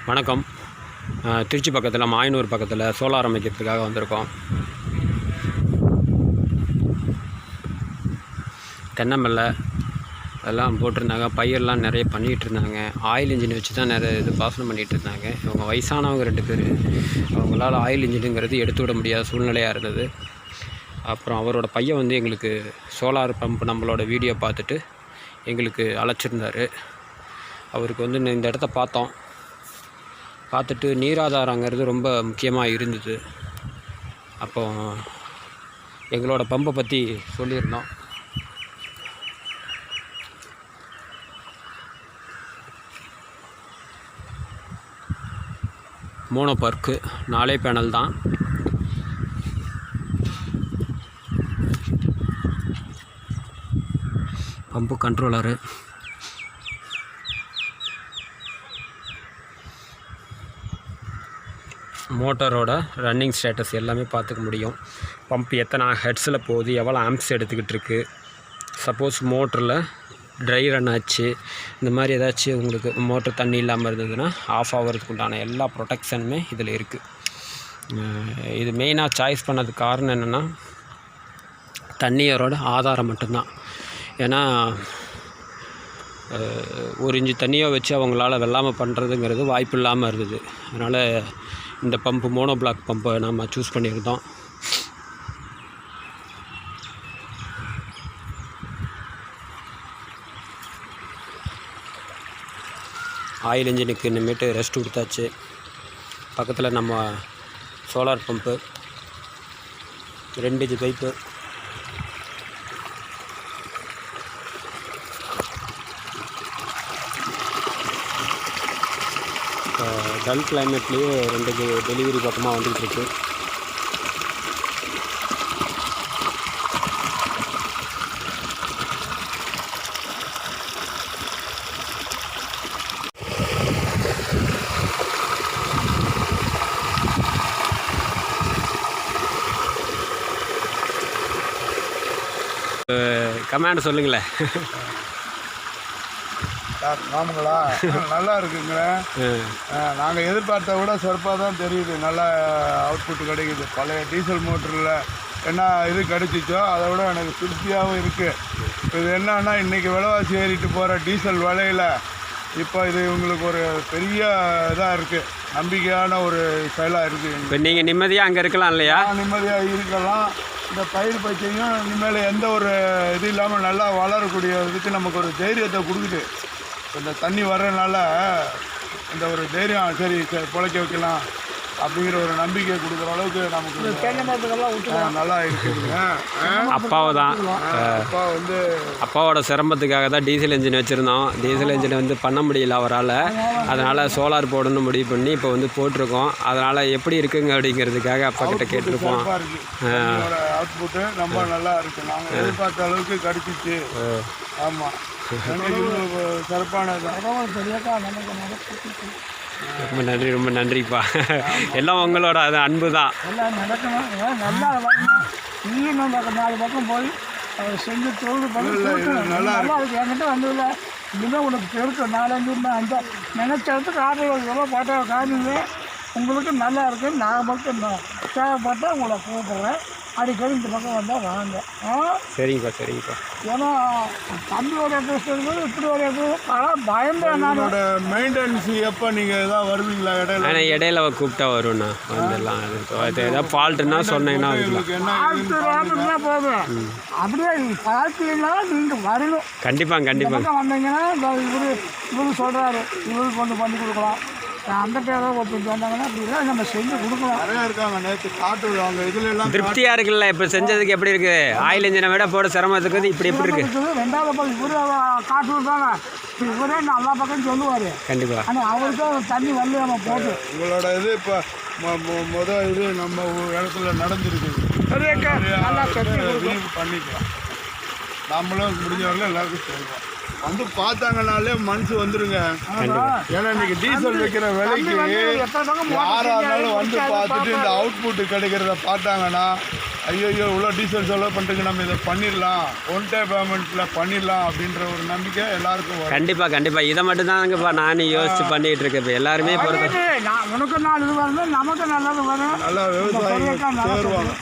வணக்கம். திருச்சி பக்கத்தில் மாயனூர் பக்கத்தில் சோலார் அமைக்கிறதுக்காக வந்திருக்கோம். தென்னம்பிள்ளை அதெல்லாம் போட்டிருந்தாங்க. பயிரெலாம் நிறைய பண்ணிகிட்டு இருந்தாங்க. ஆயில் இன்ஜின் வச்சு தான் நிறைய இது பாசனம் பண்ணிகிட்டு இருந்தாங்க. இவங்க வயசானவங்க 2 பேர். அவங்களால ஆயில் இன்ஜினுங்கிறது எடுத்து விட முடியாத சூழ்நிலையாக இருந்தது. அப்புறம் அவரோட பையன் வந்து எங்களுக்கு சோலார் பம்ப் நம்மளோட வீடியோ பார்த்துட்டு எங்களுக்கு அழைச்சிருந்தார். அவருக்கு வந்து இந்த இடத்த பார்த்துட்டு நீராதாரங்கிறது ரொம்ப முக்கியமாக இருந்தது. அப்போ எங்களோட பம்பை பற்றி சொல்லியிருந்தோம். மோனோ பர்க்கு 4 பேனல் தான். பம்பு கண்ட்ரோலரு, மோட்டரோட ரன்னிங் ஸ்டேட்டஸ் எல்லாமே பார்த்துக்க முடியும். பம்ப் எத்தனை ஹெட்ஸில் போகுது, எவ்வளோ ஆம்ப்ஸ் எடுத்துக்கிட்டு இருக்குது, சப்போஸ் மோட்டரில் ட்ரை ரன் ஆச்சு, இந்த மாதிரி ஏதாச்சும் உங்களுக்கு மோட்டர் தண்ணி இல்லாமல் இருந்ததுன்னா ஆஃப் ஆகிறதுக்கு உண்டான எல்லா ப்ரொடெக்ஷனுமே இதில் இருக்குது. இது மெயினாக சாய்ஸ் பண்ணதுக்கு காரணம் என்னென்னா தண்ணியோட ஆதாரம் மட்டும்தான். ஏன்னா 1 இன்ச்சு தண்ணியோ வச்சு அவங்களால வெள்ளாமல் பண்ணுறதுங்கிறது வாய்ப்பு இல்லாமல் இருந்தது. அதனால் இந்த பம்பு மோனோ பிளாக் பம்பை நம்ம சூஸ் பண்ணியிருந்தோம். ஆயில் இன்ஜினுக்கு இனிமேட்டு ரெஸ்ட் கொடுத்தாச்சு. பக்கத்தில் நம்ம solar pump 2 inch pipe, dull கிளைமேட்லேயே 2 டெலிவரி பக்கமாக வந்துகிட்ருக்கு. கமெண்ட் சொல்லுங்களேன். ஆமாங்களா, நல்லா இருக்குங்க. நாங்கள் எதிர்பார்த்த விட சிறப்பாக தான் தெரியுது. நல்லா அவுட்புட் கிடைக்குது. பழைய டீசல் மோட்டரில் என்ன இது கிடைச்சிச்சோ அதை விட எனக்கு திருப்தியாகவும் இருக்குது. இது என்னன்னா இன்றைக்கி விலைவாசி ஏறிட்டு போகிற டீசல் விலையில் இப்போ இது உங்களுக்கு ஒரு பெரிய இதாக இருக்குது, நம்பிக்கையான ஒரு செயலாக இருக்குது. இப்போ நீங்கள் நிம்மதியாக அங்கே இருக்கலாம் இல்லையா? நிம்மதியாக இருக்கலாம். இந்த பயிர் பச்சையும் இனிமேல் எந்த ஒரு இது இல்லாமல் நல்லா வளரக்கூடிய இதுக்கு நமக்கு ஒரு தைரியத்தை கொடுக்குது. இந்த தண்ணி வர்றதுனால இந்த ஒரு தைரியம், சரி பிழைக்க வைக்கலாம் அப்படிங்கிற ஒரு நம்பிக்கை கொடுக்குற அளவுக்கு நமக்கு நல்லா இருக்குதுங்க. அப்பாவை தான் அப்பா வந்து அப்பாவோட சிரமத்துக்காக தான் டீசல் இன்ஜின் வச்சுருந்தோம். டீசல் இன்ஜினை வந்து பண்ண முடியல அவரால். அதனால் சோலார் போடணும்னு முடிவு பண்ணி இப்போ வந்து போட்டிருக்கோம். அதனால் எப்படி இருக்குங்க அப்படிங்கிறதுக்காக அப்பா கிட்ட கேட்டிருப்போம். அவுட்புட்டு ரொம்ப நல்லா இருக்குது. நாங்கள் எதிர்பார்த்த அளவுக்கு கிடச்சிச்சு. ஆமாம், சிறப்பானது. ரொம்ப நன்றி, ரொம்ப நன்றிப்பா. எல்லாம் உங்களோட அது அன்பு தான். எல்லாம் நடக்கணும், நல்லா வரணும். இன்னும் 4 பக்கம் போய் அவர் செஞ்சு தொழில் பண்ணி நல்லா இருக்கு. என்கிட்ட வந்ததில்ல இன்னும் உனக்கு பெருக்கும் 4-5 நினைச்ச இடத்துக்கு ஆர்டர் எவ்வளோ போட்டோ காமிங்க. உங்களுக்கு நல்லா இருக்குது. நான் மட்டும் தேவைப்பட்டால் உங்களை கூப்பிட்றேன். அடிக்கடி இந்த பக்கம் வந்தால் வாங்க. சரிங்கப்பா. ஏன்னா தம்பி ஒரு இடத்துல இப்படி ஒரு இடத்துல ஆனால் பயந்து என்னோட மெயின்டெனன்ஸ் எப்போ நீங்கள் எதாவது வருவீங்களா? இடையில கூப்பிட்டா வரும்ண்ணா, வந்துடலாம். ஏதாவது ஃபால்ட்டுன்னா சொன்னீங்கன்னா ஃபால்ட்டுனா போதும். அப்படியே பார்த்தீங்கன்னா நீங்கள் வரணும். கண்டிப்பாக வந்தீங்கன்னா இவரு சொல்கிறாரு, இவருக்கு கொண்டு பண்ணி கொடுக்கலாம். அந்த பேரை ஒருத்தர் வந்தாங்கன்னா அப்படிலாம் நம்ம செஞ்சு கொடுக்கலாம். நிறையா இருக்காங்க. நேற்று காட்டு அவங்க இதில் எல்லாம் திருப்தியாக இருக்குல்ல? இப்போ செஞ்சதுக்கு எப்படி இருக்குது? ஆயில் இன்ஜினை விட போட சிரமத்துக்கு இப்படி எப்படி இருக்குது? 2வது பக்கம் இவரு காட்டு தானே, இவரே நல்லா பக்கம் சொல்லுவார். கண்டிப்பாக. ஆனால் அவருக்கு தண்ணி வந்து நம்ம போட்டு உங்களோட இது இப்போ முதல் இது நம்ம இடத்துல நடந்துருக்குது. நல்லா பண்ணிக்கலாம். நம்மளும் முடிஞ்சவரையில் எல்லாருக்கும் சொல்லுவோம். வந்து பார்த்தாங்கனாலே மனசு வந்துருங்க. ஏன்னா இன்னைக்கு டீசல் வைக்கிற விலைக்கு யாராக இருந்தாலும் வந்து பார்த்துட்டு இந்த அவுட்புட் கிடைக்கிறத பார்த்தாங்கன்னா ஐயோ இவ்வளோ டீசல் செலவு பண்ணிட்டு நம்ம இதை பண்ணிடலாம், ஒன் டைம் பேமெண்ட்டில் பண்ணிடலாம் அப்படின்ற ஒரு நம்பிக்கை எல்லாருக்கும் வரும். கண்டிப்பாக இதை மட்டும் தாங்கப்பா நானும் யோசிச்சு பண்ணிகிட்டு இருக்கேன். இப்போ எல்லாருமே பொறுத்த உனக்கு நாள் இது வரணும், நமக்கு நல்லது வரும், நல்லா விவசாயிகள் சேருவாங்க.